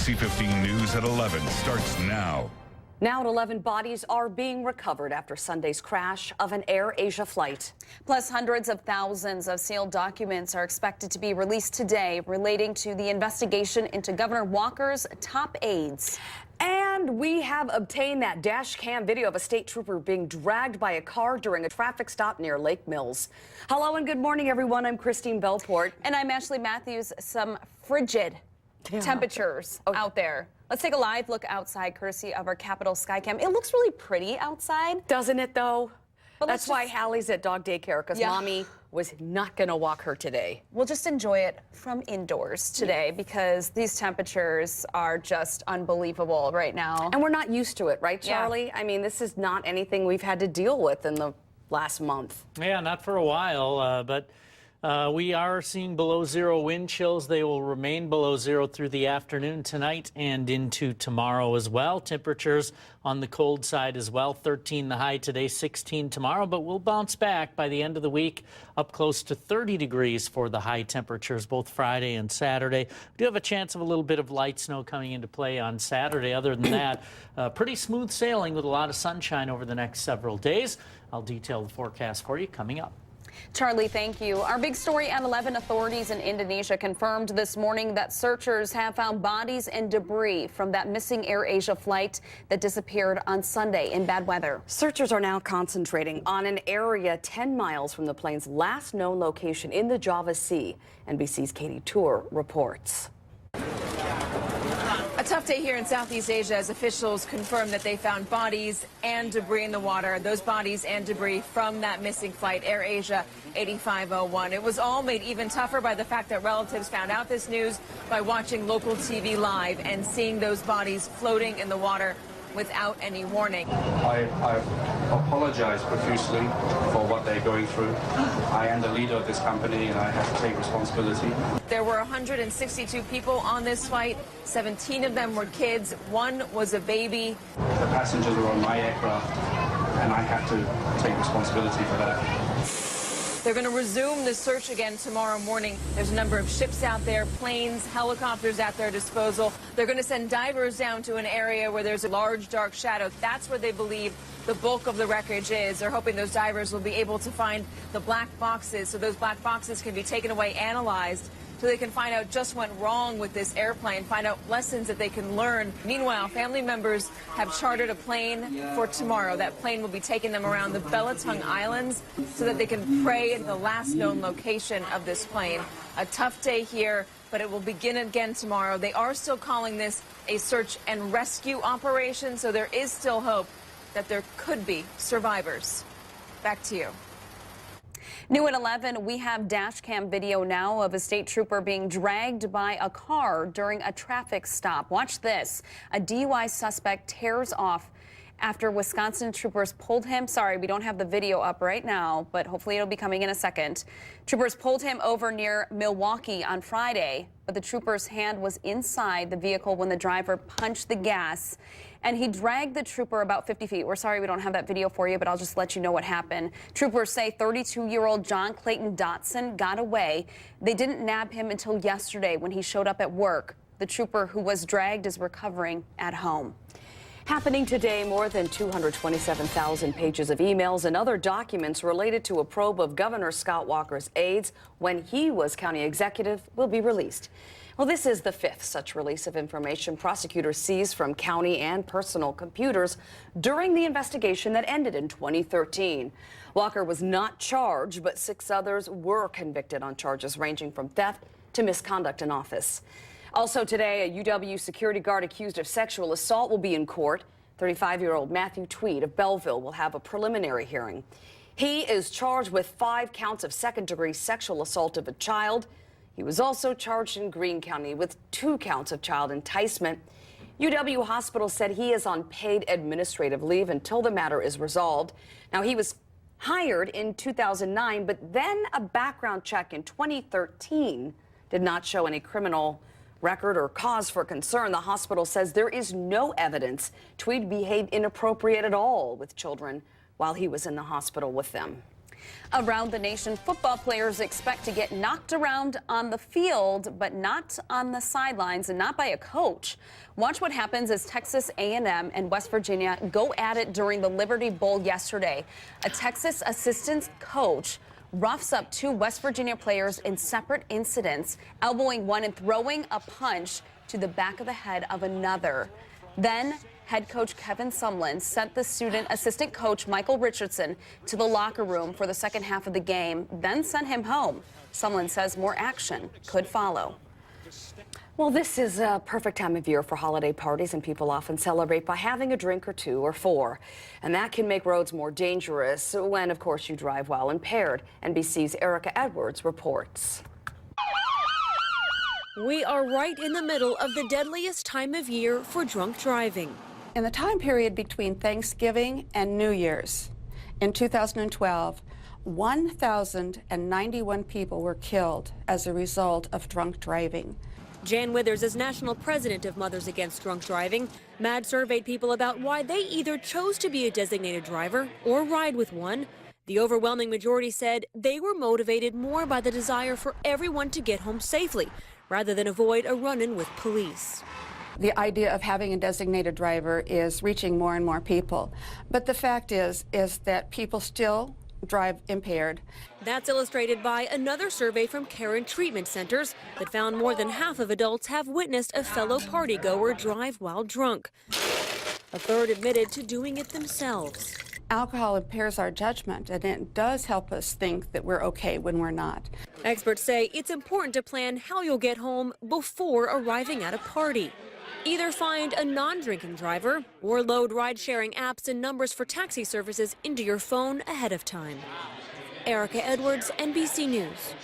ABC 15 News at 11 starts now. Now at 11, bodies are being recovered after Sunday's crash of an Air Asia flight. Plus, hundreds of thousands of sealed documents are expected to be released today relating to the investigation into Governor Walker's top aides. And we have obtained that dash cam video of a state trooper being dragged by a car during a traffic stop near Lake Mills. Hello and good morning, everyone. I'm Christine Belport. And I'm Ashley Matthews. Some frigid temperatures out there. Let's take a live look outside, courtesy of our Capitol Skycam. It looks really pretty outside. Doesn't it, though? But that's why Hallie's at dog daycare, because Mommy was not going to walk her today. We'll just enjoy it from indoors today because these temperatures are just unbelievable right now. And we're not used to it, right, Charlie? Yeah. I mean, this is not anything we've had to deal with in the last month. Yeah, not for a while, but we are seeing below zero wind chills. They will remain below zero through the afternoon tonight and into tomorrow as well. Temperatures on the cold side as well. 13 the high today, 16 tomorrow, but we'll bounce back by the end of the week up close to 30 degrees for the high temperatures both Friday and Saturday. We do have a chance of a little bit of light snow coming into play on Saturday. Other than that, pretty smooth sailing with a lot of sunshine over the next several days. I'll detail the forecast for you coming up. Charlie, thank you. Our big story at 11, authorities in Indonesia confirmed this morning that searchers have found bodies and debris from that missing Air Asia flight that disappeared on Sunday in bad weather. Searchers are now concentrating on an area 10 miles from the plane's last known location in the Java Sea. NBC's Katie Tour reports. A tough day here in Southeast Asia as officials confirm that they found bodies and debris in the water. Those bodies and debris from that missing flight, Air Asia 8501. It was all made even tougher by the fact that relatives found out this news by watching local TV live and seeing those bodies floating in the water without any warning. I apologize profusely for what they're going through. I am the leader of this company and I have to take responsibility. There were 162 people on this flight. 17 of them were kids. One was a baby. The passengers were on my aircraft and I have to take responsibility for that. They're going to resume the search again tomorrow morning. There's a number of ships out there, planes, helicopters at their disposal. They're going to send divers down to an area where there's a large dark shadow. That's where they believe the bulk of the wreckage is. They're hoping those divers will be able to find the black boxes so those black boxes can be taken away, analyzed, so they can find out just what went wrong with this airplane, find out lessons that they can learn. Meanwhile, family members have chartered a plane for tomorrow. That plane will be taking them around the Belitung Islands so that they can pray at the last known location of this plane. A tough day here, but it will begin again tomorrow. They are still calling this a search and rescue operation, so there is still hope that there could be survivors. Back to you. New at 11, we have dash cam video now of a state trooper being dragged by a car during a traffic stop. Watch this. A DUI suspect tears off after Wisconsin troopers pulled him. Sorry, we don't have the video up right now, but hopefully it'll be coming in a second. Troopers pulled him over near Milwaukee on Friday, but the trooper's hand was inside the vehicle when the driver punched the gas, and he dragged the trooper about 50 feet. We're sorry we don't have that video for you, but I'll just let you know what happened. Troopers say 32-year-old John Clayton Dotson got away. They didn't nab him until yesterday when he showed up at work. The trooper who was dragged is recovering at home. Happening today, more than 227,000 pages of emails and other documents related to a probe of Governor Scott Walker's aides when he was county executive will be released. Well, this is the fifth such release of information prosecutors seized from county and personal computers during the investigation that ended in 2013. Walker was not charged, but 6 others were convicted on charges ranging from theft to misconduct in office. Also today, a UW security guard accused of sexual assault will be in court. 35-year-old Matthew Tweed of Belleville will have a preliminary hearing. He is charged with 5 counts of second-degree sexual assault of a child. He was also charged in Greene County with 2 counts of child enticement. UW Hospital said he is on paid administrative leave until the matter is resolved. Now, he was hired in 2009, but then a background check in 2013 did not show any criminal record or cause for concern. The hospital says there is no evidence Tweed behaved inappropriate at all with children while he was in the hospital with them. Around the nation, football players expect to get knocked around on the field, but not on the sidelines and not by a coach. Watch what happens as Texas A&M and West Virginia go at it during the Liberty Bowl yesterday. A Texas assistant coach roughs up two West Virginia players in separate incidents, elbowing one and throwing a punch to the back of the head of another. Then head coach Kevin Sumlin sent the student assistant coach Michael Richardson to the locker room for the second half of the game, then sent him home. Sumlin says more action could follow. Well, this is a perfect time of year for holiday parties, and people often celebrate by having a drink or two or four. And that can make roads more dangerous when, of course, you drive while impaired. NBC's Erica Edwards reports. We are right in the middle of the deadliest time of year for drunk driving. In the time period between Thanksgiving and New Year's in 2012, 1,091 people were killed as a result of drunk driving. Jan Withers is national president of Mothers Against Drunk Driving. MADD surveyed people about why they either chose to be a designated driver or ride with one. The overwhelming majority said they were motivated more by the desire for everyone to get home safely, rather than avoid a run-in with police. The idea of having a designated driver is reaching more and more people. But the fact is that people still drive impaired. That's illustrated by another survey from Caron Treatment Centers that found more than half of adults have witnessed a fellow partygoer drive while drunk. A third admitted to doing it themselves. Alcohol impairs our judgment, and it does help us think that we're okay when we're not. Experts say it's important to plan how you'll get home before arriving at a party. Either find a non-drinking driver or load ride-sharing apps and numbers for taxi services into your phone ahead of time. Erica Edwards, NBC News.